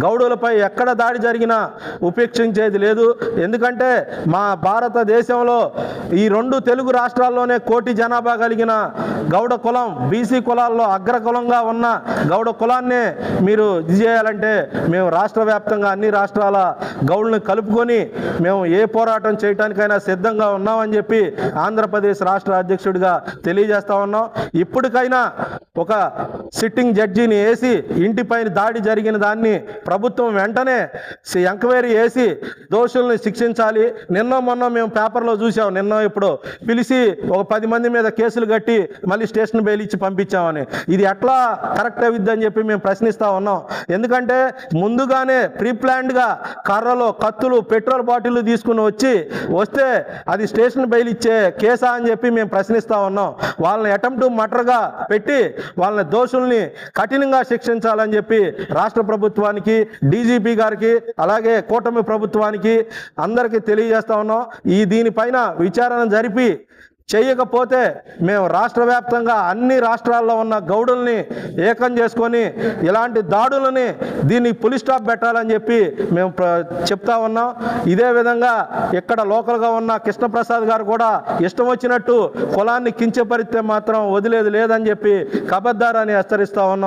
గౌడులపై ఎక్కడ దాడి జరిగినా ఉపేక్షించేది లేదు. ఎందుకంటే మా భారతదేశంలో ఈ 2 తెలుగు రాష్ట్రాల్లోనే కోటి జనాభా కలిగిన గౌడ కులం బీసీ కులాల్లో అగ్రకులంగా ఉన్న గౌడ కులాన్నే మీరు ఇది చేయాలంటే మేము రాష్ట్ర వ్యాప్తంగా అన్ని రాష్ట్రాల గౌడులను కలుపుకొని మేము ఏ పోరాటం చేయడానికైనా సిద్ధంగా ఉన్నామని చెప్పి ఆంధ్రప్రదేశ్ రాష్ట్ర అధ్యక్షుడిగా తెలియజేస్తా ఉన్నాం. ఇప్పటికైనా ఒక సిట్టింగ్ జడ్జిని వేసి ఇంటిపైన దాడి జరిగిన దాన్ని ప్రభుత్వం వెంటనే ఎంక్వైరీ వేసి దోషుల్ని శిక్షించాలి. నిన్న మొన్న మేము పేపర్లో చూసాం, నిన్న ఇప్పుడు పిలిచి ఒక 10 మంది మీద కేసులు కట్టి మళ్ళీ స్టేషన్ బెయిల్ ఇచ్చి పంపించామని. ఇది ఎట్లా కరెక్ట్ అవుద్దని చెప్పి మేము ప్రశ్నిస్తూ ఉన్నాం. ఎందుకంటే ముందుగానే ప్రీప్లాన్డ్గా కర్రలు, కత్తులు, పెట్రోల్ బాటిల్ తీసుకుని వస్తే అది స్టేషన్ బెయిల్ ఇచ్చే కేసా అని చెప్పి మేము ప్రశ్నిస్తూ ఉన్నాం. వాళ్ళని అటెంప్ట్ మర్డర్గా పెట్టి వాళ్ళని దోషుల్ని కఠినంగా శిక్షించాలని చెప్పి రాష్ట్ర ప్రభుత్వానికి, డీజీపీ గారికి, అలాగే కూటమి ప్రభుత్వానికి అందరికీ తెలియజేస్తా ఉన్నాం. దీనిపైన విచారణ జరిపి చేయకపోతే మేము రాష్ట్ర వ్యాప్తంగా అన్ని రాష్ట్రాల్లో ఉన్న గౌడుల్ని ఏకం చేసుకొని ఇలాంటి దాడులని దీన్ని పులి స్టాప్ పెట్టాలని చెప్పి మేము చెప్తా ఉన్నాం. ఇదే విధంగా ఇక్కడ లోకల్గా ఉన్న కృష్ణప్రసాద్ గారు కూడా ఇష్టం వచ్చినట్టు కులాన్ని కించపరిస్తే మాత్రం వదిలేది లేదని చెప్పి కబద్దారని హెచ్చరిస్తా ఉన్నాం.